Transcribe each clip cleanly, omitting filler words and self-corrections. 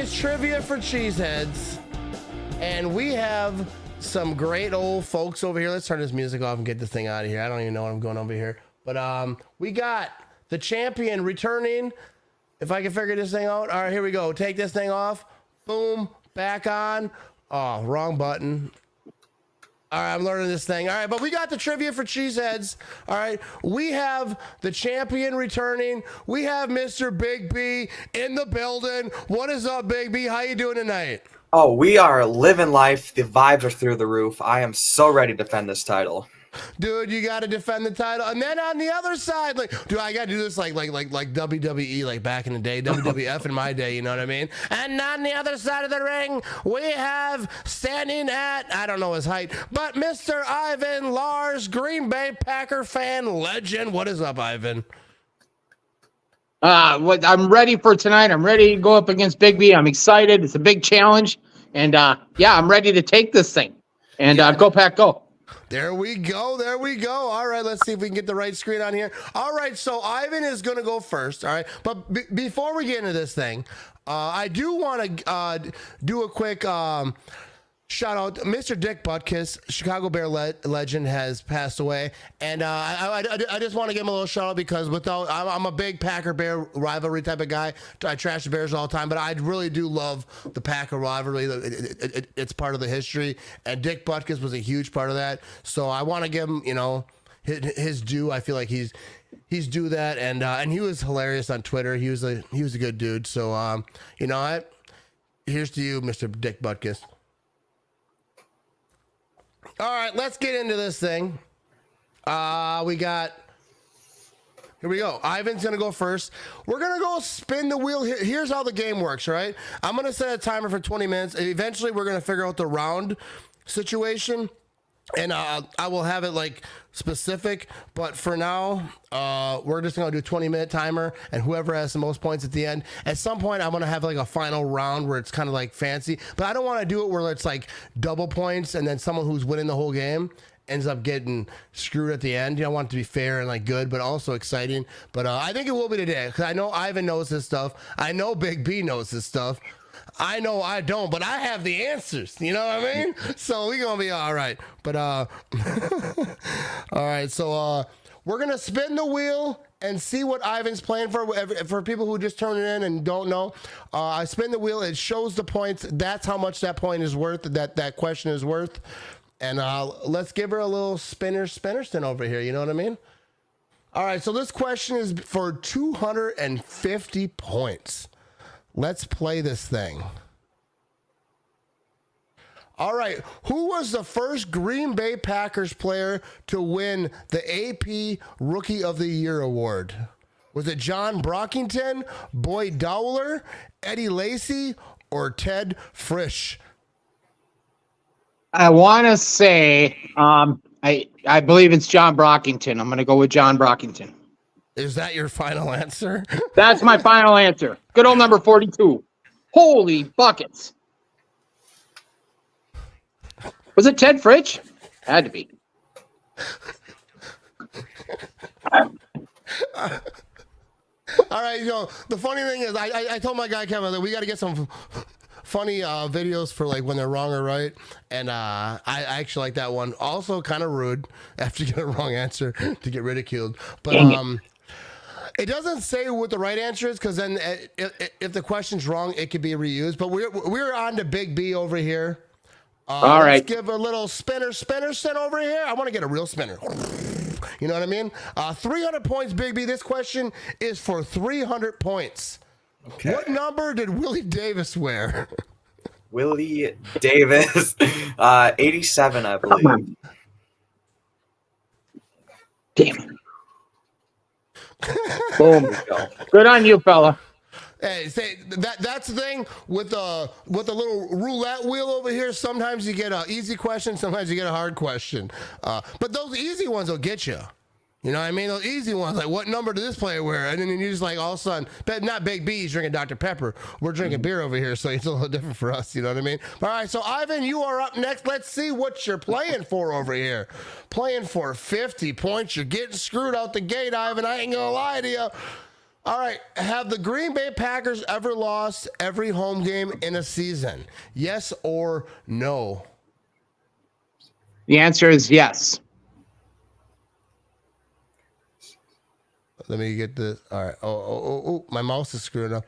is Trivia for Cheeseheads, and we have some great old folks over here. Let's turn this music off and get this thing out of here. I don't even know what I'm going over here, but we got the champion returning. If I can figure this thing out. All right, here we go. Take this thing off. Boom, back on. Oh, wrong button. All right, I'm learning this thing. All right, but we got the Trivia for Cheeseheads. All right, we have the champion returning. We have Mr. Big B in the building. What is up, Big B? How you doing tonight? Oh, we are living life. The vibes are through the roof. I am so ready to defend this title. Dude, you got to defend the title. And then on the other side, like, dude, I got to do this like WWE, like back in the day, WWF in my day, you know what I mean? And on the other side of the ring, we have standing at, I don't know his height, but Mr. Ivan Lars, Green Bay Packer fan legend. What is up, Ivan? I'm ready for tonight. I'm ready to go up against Big B. I'm excited. It's a big challenge. And yeah, I'm ready to take this thing. And go Pack, go. There we go. There we go. All right, let's see if we can get the right screen on here. All right, so Ivan is going to go first. All right, but before we get into this thing, I do want to do a quick shout out. Mr. Dick Butkus, Chicago Bear legend, has passed away, and I just want to give him a little shout out because I'm a big Packer Bear rivalry type of guy. I trash the Bears all the time, but I really do love the Packer rivalry. It's part of the history, and Dick Butkus was a huge part of that. So I want to give him, his due. I feel like he's due that, and he was hilarious on Twitter. He was a good dude. So here's to you, Mr. Dick Butkus. All right, let's get into this thing. Here we go. Ivan's going to go first. We're going to go spin the wheel. Here's how the game works, right? I'm going to set a timer for 20 minutes. Eventually, we're going to figure out the round situation. And I will have it like specific, but for now, we're just gonna do a 20-minute timer, and whoever has the most points at the end. At some point, I'm gonna have like a final round where it's kind of like fancy, but I don't want to do it where it's like double points, and then someone who's winning the whole game ends up getting screwed at the end. I want it to be fair and like good, but also exciting. But I think it will be today because I know Ivan knows this stuff. I know Big B knows this stuff. I know I don't, but I have the answers. You know what I mean? So we're going to be all right. But, all right. So we're going to spin the wheel and see what Ivan's playing for. For people who just turned in and don't know, I spin the wheel. It shows the points. That's how much that point is worth, that question is worth. And let's give her a little spinner over here. You know what I mean? All right. So this question is for 250 points. Let's play this thing. All right. Who was the first Green Bay Packers player to win the AP Rookie of the Year award? Was it John Brockington, Boyd Dowler, Eddie Lacy, or Ted Frisch? I want to say, I believe it's John Brockington. I'm going to go with John Brockington. Is that your final answer? That's my final answer. Good old number 42. Holy buckets. Was it Ted Fritsch? Had to be. All right, the funny thing is, I told my guy Kevin that we got to get some funny videos for like when they're wrong or right, and I actually like that one. Also, kind of rude after you get a wrong answer to get ridiculed, but it doesn't say what the right answer is because then if the question's wrong, it could be reused. But we're on to Big B over here. All right. Let's give a little spin over here. I want to get a real spinner. You know what I mean? 300 points, Big B. This question is for 300 points. Okay. What number did Willie Davis wear? Willie Davis, 87, I believe. Damn it. Boom. Good on you, fella. Hey, say that's the thing with the little roulette wheel over here. Sometimes you get an easy question, sometimes you get a hard question. But those easy ones will get you. You know what I mean? Those easy ones, like what number did this player wear? And then you just like all of a sudden, but not Big B, he's drinking Dr. Pepper. We're drinking beer over here, so it's a little different for us. You know what I mean? All right, so Ivan, you are up next. Let's see what you're playing for over here. Playing for 50 points. You're getting screwed out the gate, Ivan. I ain't gonna lie to you. All right. Have the Green Bay Packers ever lost every home game in a season? Yes or no? The answer is yes. Let me get this. All right. Oh, my mouse is screwing up.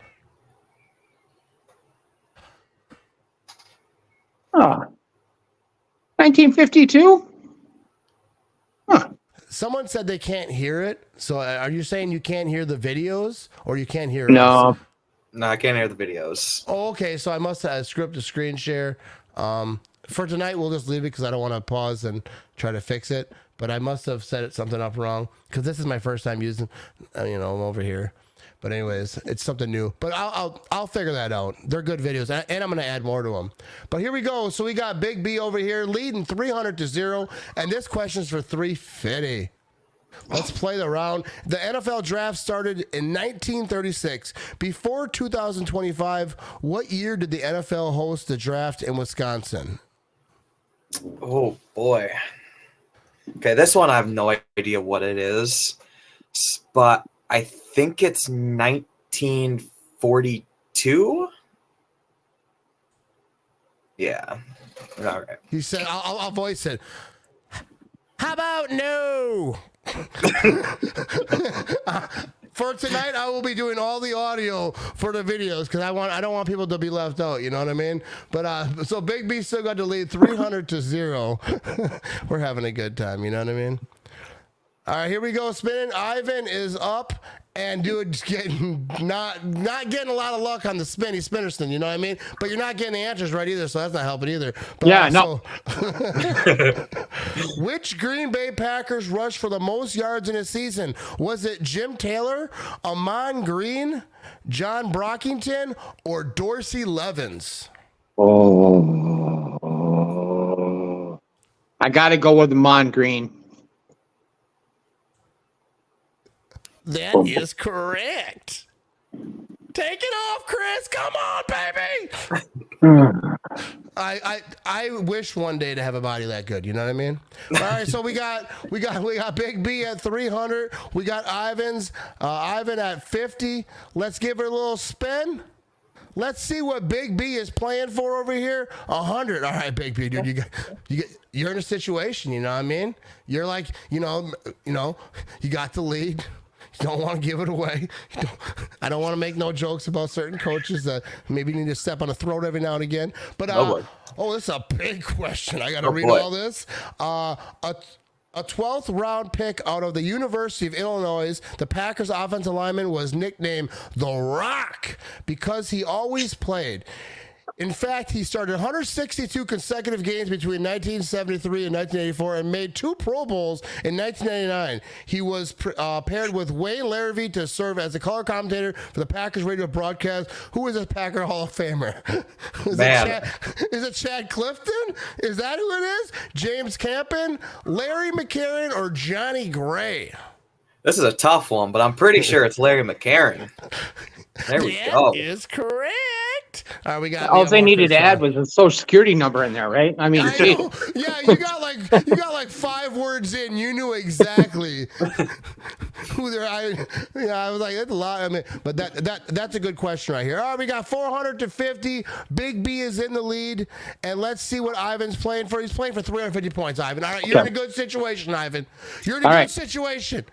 Oh. 1952? Huh. Someone said they can't hear it. So are you saying you can't hear the videos or you can't hear us? No. No, I can't hear the videos. Oh, okay. So I must have scripted a screen share. For tonight, we'll just leave it because I don't want to pause and try to fix it. But I must have set something up wrong because this is my first time using, I'm over here. But anyways, it's something new. But I'll figure that out. They're good videos, and I'm gonna add more to them. But here we go. So we got Big B over here leading 300-0, and this question's for 350. Let's play the round. The NFL draft started in 1936. Before 2025, what year did the NFL host the draft in Wisconsin? Oh boy. Okay, this one I have no idea what it is, but I think it's 1942. Yeah. All right. He said, I'll voice it. How about no? For tonight, I will be doing all the audio for the videos because I don't want people to be left out. You know what I mean? But so Big B still got to lead 300-0. We're having a good time. You know what I mean? All right, here we go. Spinning. Ivan is up. And dude's getting not getting a lot of luck on the Spinnerston, you know what I mean? But you're not getting the answers right either, so that's not helping either. But yeah, no. Which Green Bay Packers rushed for the most yards in a season? Was it Jim Taylor, Amon Green, John Brockington, or Dorsey Levens? Oh. I got to go with Amon Green. That is correct. Take it off, Chris. Come on, baby. I wish one day to have a body that good. You know what I mean? All right, so we got Big B at 300. We got Ivan at 50. Let's give her a little spin. Let's see what Big B is playing for over here. 100. All right, Big B, dude, you're in a situation. You know what I mean? You're like, you got the lead. You don't want to give it away. I don't want to make no jokes about certain coaches that maybe need to step on the throat every now and again. But this is a big question. I got to read all this. A 12th round pick out of the University of Illinois, the Packers offensive lineman was nicknamed The Rock because he always played. In fact, he started 162 consecutive games between 1973 and 1984 and made 2 Pro Bowls in 1999. He was paired with Wayne Larrivee to serve as the color commentator for the Packers radio broadcast. Who is a Packer Hall of Famer? Is it Chad Clifton? Is that who it is? James Campen, Larry McCarron, or Johnny Gray? This is a tough one, but I'm pretty sure it's Larry McCarron. There we go. That is correct. All right, we got. All they needed to add was a social security number in there, right? I mean, yeah, you got like 5 words in. You knew exactly who they're. I was like, that's a lot. I mean, but that's a good question right here. All right, we got 400-50. Big B is in the lead, and let's see what Ivan's playing for. He's playing for 350 points. Ivan, all right, you're in a good situation, Ivan. You're in a good situation.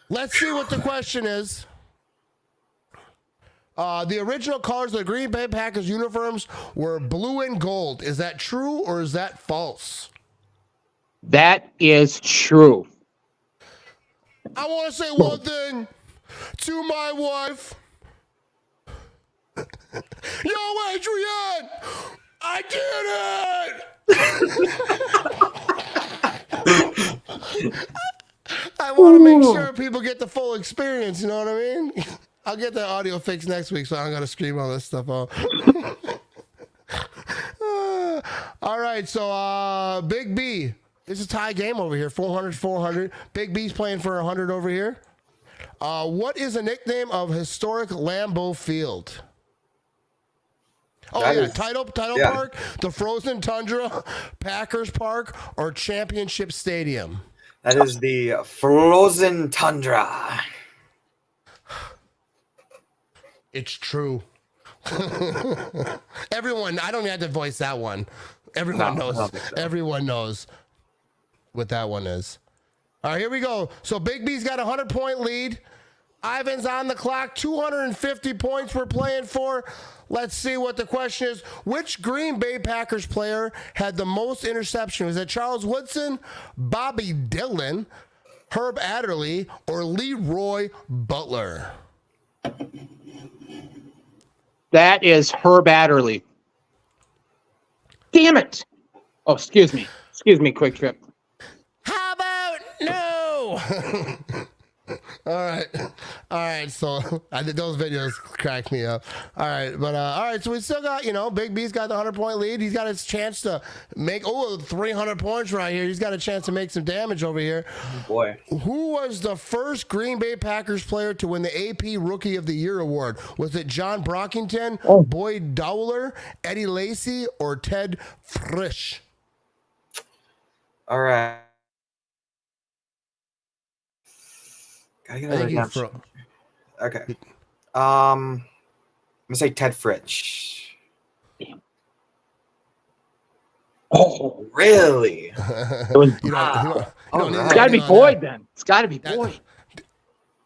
Let's see what the question is. The original colors of the Green Bay Packers uniforms were blue and gold. Is that true or is that false? That is true. I want to say one thing to my wife. Yo, Adrienne, I did it! I want to make sure people get the full experience, you know what I mean? I'll get that audio fixed next week so I don't got to scream all this stuff out. All right, so Big B. This is a tie game over here, 400-400. Big B's playing for 100 over here. What is the nickname of historic Lambeau Field? Title Park, the Frozen Tundra, Packers Park, or Championship Stadium? That is the Frozen Tundra. It's true. Everyone, I don't even have to voice that one. Everyone No, I knows. don't think so. Everyone knows what that one is. All right, here we go. So Big B's got a 100-point lead. Ivan's on the clock. 250 points we're playing for. Let's see what the question is. Which Green Bay Packers player had the most interception? Was it Charles Woodson, Bobby Dillon, Herb Adderley, or Leroy Butler? That is Herb Adderley. Damn it! Oh, excuse me. Excuse me, Quick Trip. How about no? All right. So I did those videos cracked me up. All right, but all right. So we still got, Big B's got the 100-point lead. He's got his chance to make 300 points right here. He's got a chance to make some damage over here. Oh, boy. Who was the first Green Bay Packers player to win the AP Rookie of the Year award? Was it John Brockington, Boyd Dowler, Eddie Lacy, or Ted Frisch? All right. Gotta get another redemption. Okay. I'm gonna say Ted Fritsch. Oh, Really? it was, it's got to be Boyd then. It's got to be Boyd.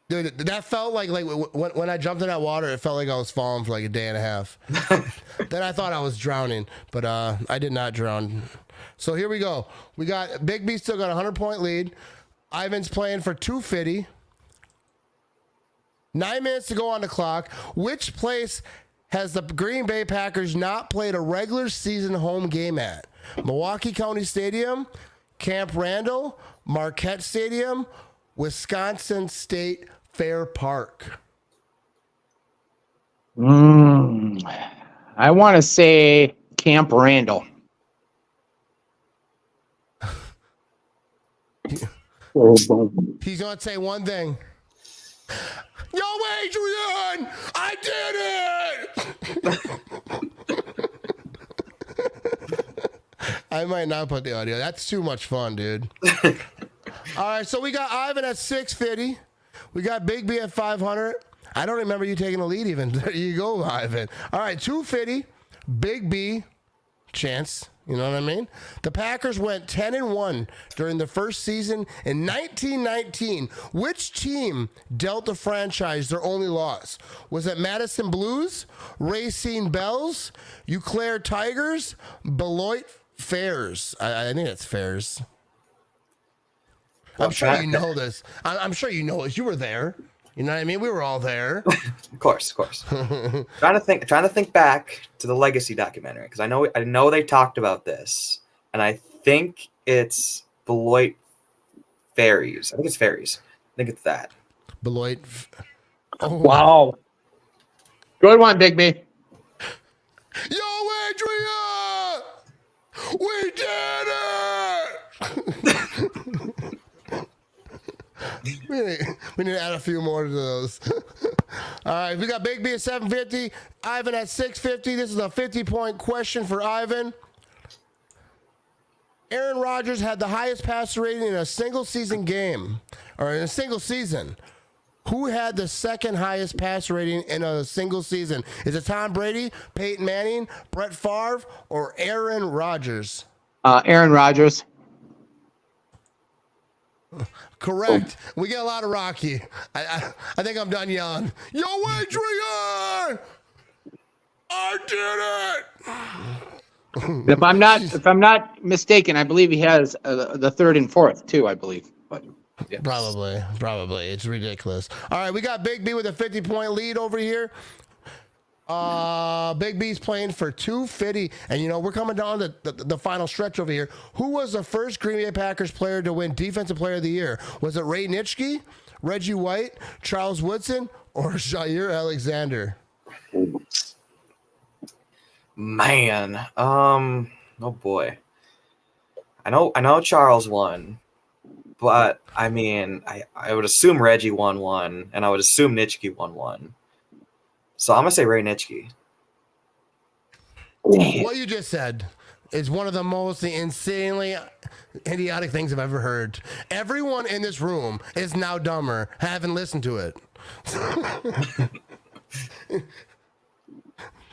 Dude, that felt like when I jumped in that water, it felt like I was falling for like a day and a half. Then I thought I was drowning, but I did not drown. So here we go. We got Big B still got a 100-point lead. Ivan's playing for 250. 9 minutes to go on the clock. Which place has the Green Bay Packers not played a regular season home game at? Milwaukee County Stadium, Camp Randall, Marquette Stadium, Wisconsin State Fair Park. I want to say Camp Randall. He's going to say one thing. Yo, Adrian! I did it! I might not put the audio. That's too much fun, dude. All right, so we got Ivan at 650. We got Big B at 500. I don't remember you taking the lead even. There you go, Ivan. All right, 250. Big B, chance. You know what I mean? The Packers went 10-1 during the first season in 1919. Which team dealt the franchise their only loss? Was it Madison Blues, Racine Bells, Eau Claire Tigers, Beloit Fairs? I think it's Fairs. I'm sure you know this. I'm sure you know this. You were there. You know what I mean? We were all there. Of course. trying to think back to the Legacy documentary because I know they talked about this, and I think it's Beloit Fairies. I think it's Fairies. I think it's that. Beloit. Oh. Wow. Good one, Big B. Yo, Adrian! We did it! We need to add a few more to those. All right, we got Big B at 750, Ivan at 650. This is a 50-point question for Ivan. Aaron Rodgers had the highest passer rating in a single season game, or in a single season. Who had the second highest passer rating in a single season? Is it Tom Brady, Peyton Manning, Brett Favre, or Aaron Rodgers? Aaron Rodgers. Correct. Oh. We get a lot of Rocky. I think I'm done yelling. Yo, Adrian! I did it! If I'm not mistaken, I believe he has the third and fourth too. I believe, but yes. Probably. It's ridiculous. All right, we got Big B with a 50-point lead over here. Big B's playing for 250, and we're coming down to the final stretch over here. Who was the first Green Bay Packers player to win Defensive Player of the Year? Was it Ray Nitschke, Reggie White, Charles Woodson, or Jair Alexander? Man, oh boy, I know Charles won, but I mean, I would assume Reggie won one, and I would assume Nitschke won one. So I'm going to say Ray Nitschke. What you just said is one of the most insanely idiotic things I've ever heard. Everyone in this room is now dumber, having listened to it.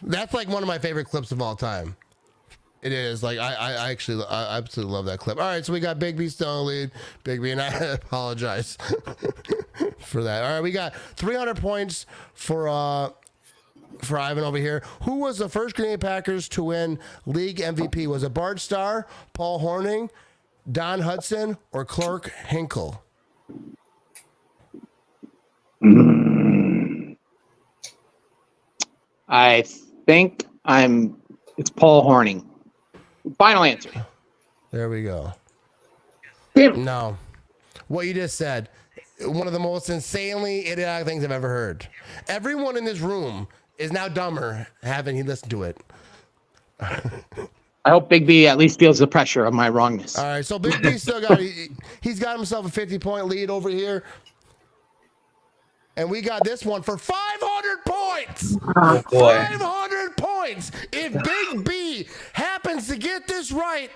That's like one of my favorite clips of all time. It is like I absolutely love that clip. All right, so we got Big B still in the lead. Big B, and I apologize for that. All right, we got 300 points for Ivan over here. Who was the first Green Bay Packers to win league MVP? Was it Bart Starr, Paul Hornung, Don Hudson, or Clark Hinkle? I think it's Paul Hornung. Final answer. There we go. Damn. No. What you just said, one of the most insanely idiotic things I've ever heard. Everyone in this room is now dumber having he listened to it. I hope Big B at least feels the pressure of my wrongness. All right, so Big B still got he's got himself a 50-point lead over here. And we got this one for 500 points. Oh boy. 500 points. If Big B happens to get this right,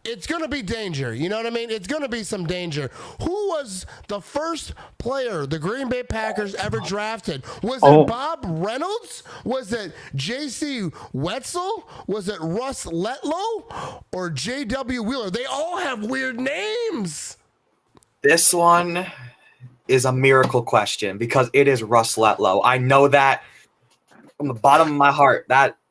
it's going to be danger. You know what I mean? It's going to be some danger. Who was the first player the Green Bay Packers ever drafted? Was it Bob Reynolds? Was it J.C. Wetzel? Was it Russ Letlow? Or J.W. Wheeler? They all have weird names. This one is a miracle question because it is Russ Letlow. I know that from the bottom of my heart.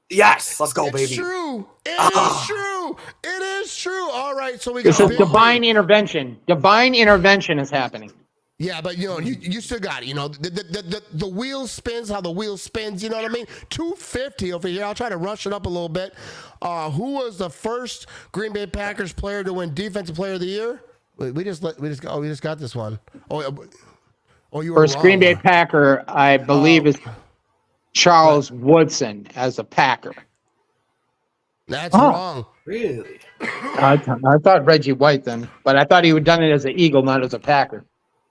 Yes, let's go, baby. It's true. It is true. It is true. All right, so we got This is divine intervention. Divine intervention is happening. Yeah, but you still got it. The wheel spins how the wheel spins. You know what I mean? 250 over here. I'll try to rush it up a little bit. Who was the first Green Bay Packers player to win Defensive Player of the Year? We just got this one. You were First wrong. Green Bay Packer, I believe, is Charles Woodson as a Packer. That's wrong. Really? I thought Reggie White then, but I thought he would done it as an Eagle, not as a Packer.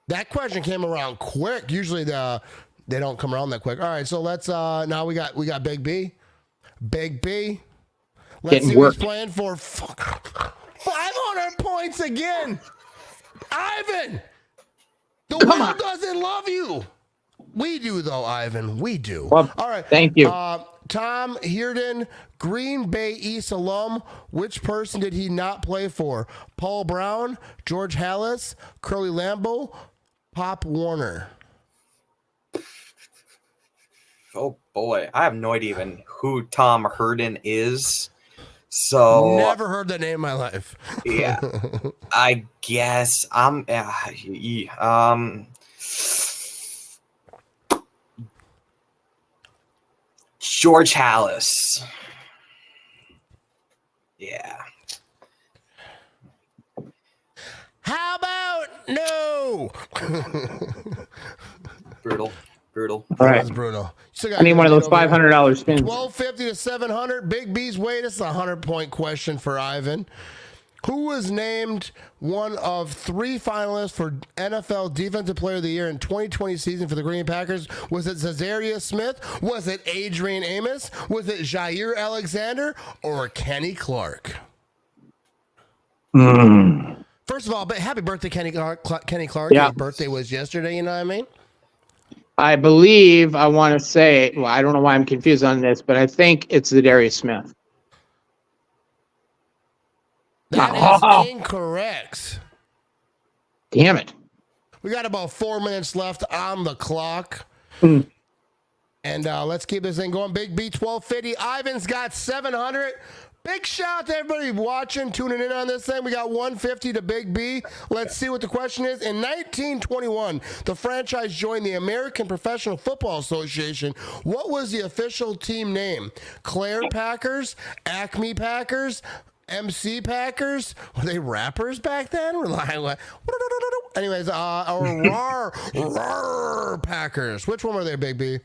That question came around quick. Usually they don't come around that quick. All right, so let's now we got Big B. Big B. Let's Getting see what he's worked. playing for. 500 points again. Ivan. The world doesn't love you. We do though, Ivan. We do. Well, all right. thank you. Tom Heerden, Green Bay East alum. Which person did he not play for? Paul Brown, George Halas, Curly Lambeau, Pop Warner. Oh boy, I have no idea even who Tom Herden is. So Never heard that name in my life. yeah, I guess I'm. George Halas. Yeah. How about no? Brutal. All That right. was brutal. I need one of those $500 spins. 1250 to 700. Big B's way. This is a 100-point question for Ivan. Who was named one of 3 finalists for NFL Defensive Player of the Year in 2020 season for the Green Bay Packers? Was it Zazaria Smith? Was it Adrian Amos? Was it Jair Alexander? Or Kenny Clark? First of all, happy birthday, Kenny Clark. Yeah. His birthday was yesterday, you know what I mean? I believe I want to say, well, I don't know why I'm confused on this, but I think it's Zadarius Smith. That is incorrect. Damn it. We got about 4 minutes left on the clock. And let's keep this thing going. Big B 1250. Ivan's got 700. Big shout out to everybody watching, tuning in on this thing. We got 150 to Big B. Let's see what the question is. In 1921, the franchise joined the American Professional Football Association. What was the official team name? Claire Packers, Acme Packers, MC Packers? Were they rappers back then? Anyways, Rar Packers. Which one were they, Big B?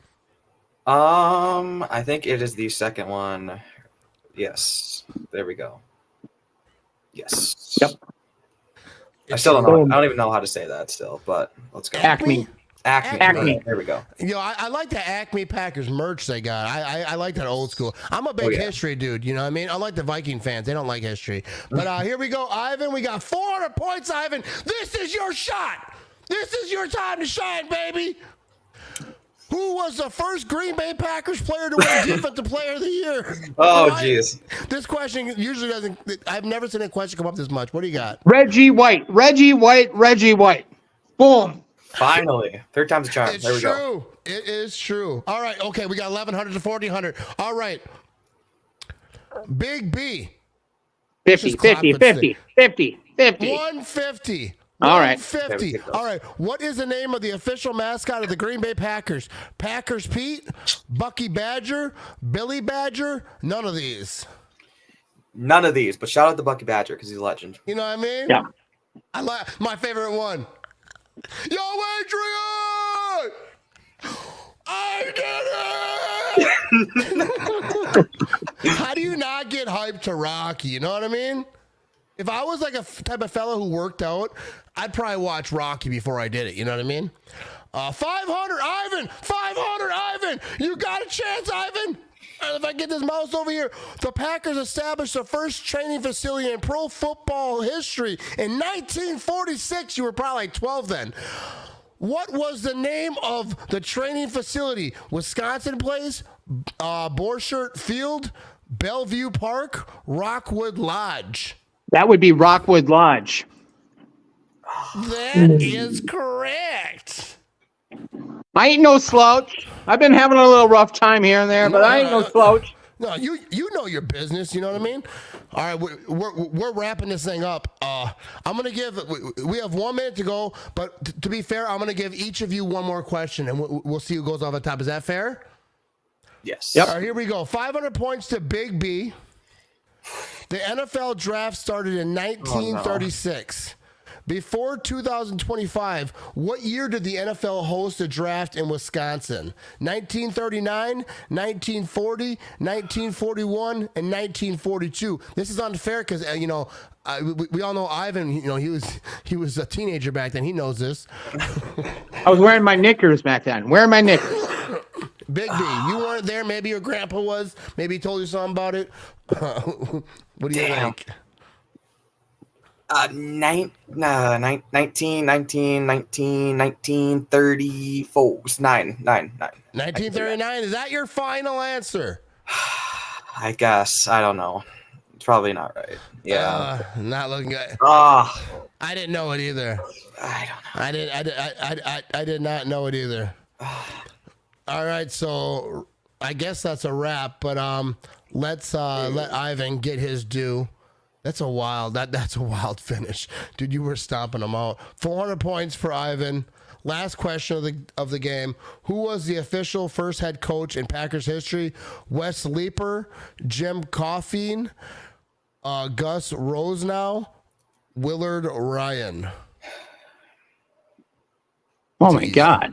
I think it is the second one. Yes. There we go. Yes. Yep. I still don't know. I don't even know how to say that still, but let's go. Acme. Acme. There we go. I like the Acme Packers merch they got. I like that old school. I'm a big history dude, you know what I mean? I like the Viking fans. They don't like history. But here we go, Ivan. We got 400 points, Ivan. This is your shot. This is your time to shine, baby. Who was the first Green Bay Packers player to win Defensive Player of the Year? Oh, Right? jeez. This question usually doesn't. I've never seen a question come up this much. What do you got? Reggie White. Boom. Finally. Third time's a charm. It's There we go. true. It is true. All right. Okay. We got 1,100 to 1,400. All right. Big B. 50, Just clock 50, would 50, 50, 50. 150. All right. 150. All right. What is the name of the official mascot of the Green Bay Packers? Packers Pete, Bucky Badger, Billy Badger, none of these. None of these, but shout out to Bucky Badger because he's a legend. You know what I mean? Yeah. I like my favorite one. Yo, Adrian! I did it! How do you not get hyped to Rocky? You know what I mean? If I was like a type of fellow who worked out, I'd probably watch Rocky before I did it. You know what I mean? 500, Ivan! 500, Ivan! You got a chance, Ivan! If I get this mouse over here, the Packers established the first training facility in pro football history in 1946. You were probably like 12 then. What was the name of the training facility? Wisconsin Place, Borchert Field, Bellevue Park, Rockwood Lodge. That would be Rockwood Lodge. That is correct. I ain't no slouch. I've been having a little rough time here and there, but I ain't no slouch. No, you know your business. You know what I mean? All right, we're wrapping this thing up. I'm gonna give. We have 1 minute to go, but to be fair, I'm gonna give each of you one more question, and we'll see who goes off the top. Is that fair? Yes. Yep. All right, here we go. 500 points to Big B. The NFL draft started in 1936. Before 2025, what year did the NFL host a draft in Wisconsin? 1939, 1940, 1941, and 1942. This is unfair because we all know Ivan. You know he was a teenager back then. He knows this. I was wearing my knickers back then. Wearing my knickers. Big B, you weren't there. Maybe your grandpa was. Maybe he told you something about it. What do you think? 1934. 1939. Is that your final answer? I guess. I don't know. It's probably not right. Yeah. Not looking good. I I didn't know it either. don't know. I did not know it either. All right, so I guess that's a wrap. But let's let Ivan get his due. That's a wild. That's a wild finish, dude. You were stomping them out. 400 points for Ivan. Last question of the game: who was the official first head coach in Packers history? Wes Leeper, Jim Coffeen, Gus Rosenow, Willard Ryan. Oh my God.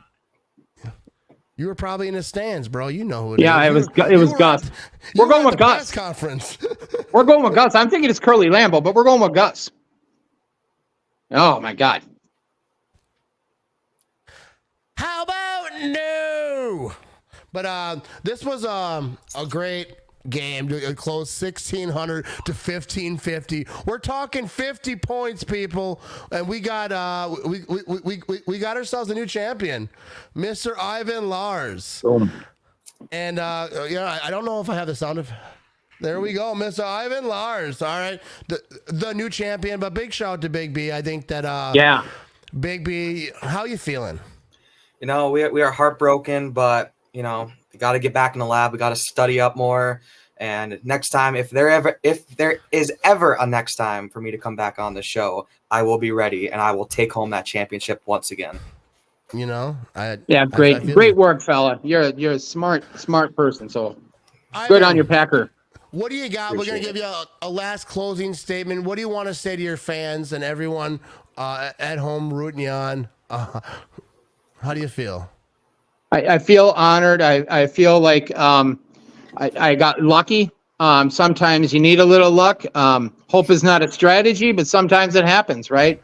You were probably in the stands, bro. You know who it is. Yeah, it was Gus. We're going with Gus. Conference. We're going with Gus. I'm thinking it's Curly Lambeau, but we're going with Gus. Oh my God. How about no? But this was a great game. A close 1,600 to 1,550. We're talking 50 points, people, and we got we got ourselves a new champion, Mr. Ivan Lars. Boom. And I don't know if I have the sound of. There we go, Mr. Ivan Lars. All right, the new champion. But big shout out to Big B. I think that Yeah. Big B, how you feeling? We are heartbroken, but we got to get back in the lab. We got to study up more. And next time, if there is ever a next time for me to come back on the show, I will be ready and I will take home that championship once again. Great work, fella. You're a smart person. So good on your Packer. What do you got? We're going to give you a last closing statement. What do you want to say to your fans and everyone at home rooting you on? How do you feel? I feel honored. I feel like I got lucky. Sometimes you need a little luck. Hope is not a strategy, but sometimes it happens, right?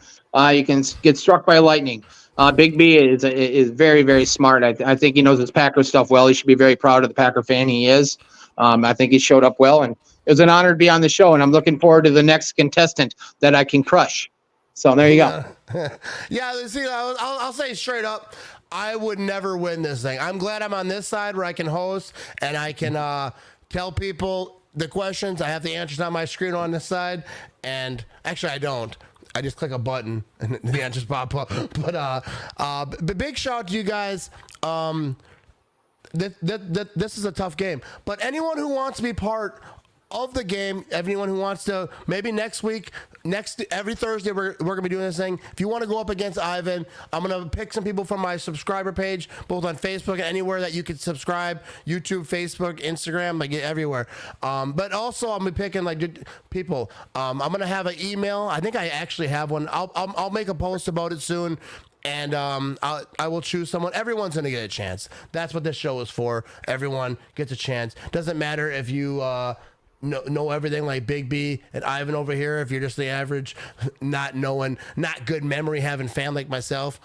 You can get struck by lightning. Big B is very, very smart. I think he knows his Packer stuff well. He should be very proud of the Packer fan he is. I think he showed up well, and it was an honor to be on the show, and I'm looking forward to the next contestant that I can crush. So there you go. Yeah, see, I'll say straight up, I would never win this thing. I'm glad I'm on this side where I can host and I can tell people the questions. I have the answers on my screen on this side, and actually I don't. I just click a button and the answers pop up. But big shout out to you guys. This is a tough game, but anyone who wants to be part of the game, anyone who wants to, maybe next week, every Thursday, we're gonna be doing this thing. If you want to go up against Ivan, I'm gonna pick some people from my subscriber page, both on Facebook and anywhere that you can subscribe, YouTube, Facebook, Instagram, like everywhere. But also I'm gonna be picking like people. I'm gonna have an email. I think I actually have one. I'll make a post about it soon. And I will choose someone. Everyone's going to get a chance. That's what this show is for. Everyone gets a chance. Doesn't matter if you know everything like Big B and Ivan over here. If you're just the average, not good memory, having family like myself,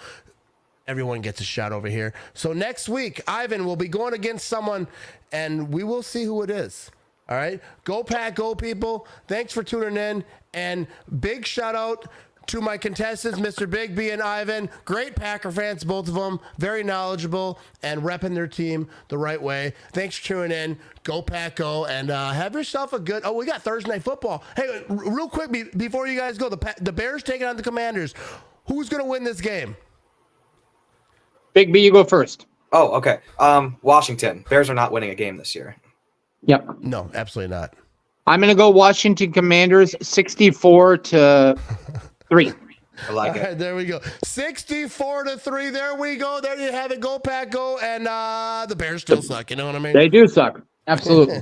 everyone gets a shot over here. So next week, Ivan will be going against someone, and we will see who it is. All right? Go Pack, go people. Thanks for tuning in. And big shout out to my contestants, Mr. Big B and Ivan. Great Packer fans, both of them. Very knowledgeable and repping their team the right way. Thanks for tuning in. Go Pack, go. And have yourself a good... Oh, we got Thursday Night Football. Hey, real quick, before you guys go, the Bears taking on the Commanders. Who's going to win this game? Big B, you go first. Oh, okay. Washington. Bears are not winning a game this year. Yep. No, absolutely not. I'm going to go Washington Commanders 64-3. I like All it. right, there we go. 64-3. There we go. There you have it. Go Pack, go. And the Bears still suck. You know what I mean? They do suck. Absolutely.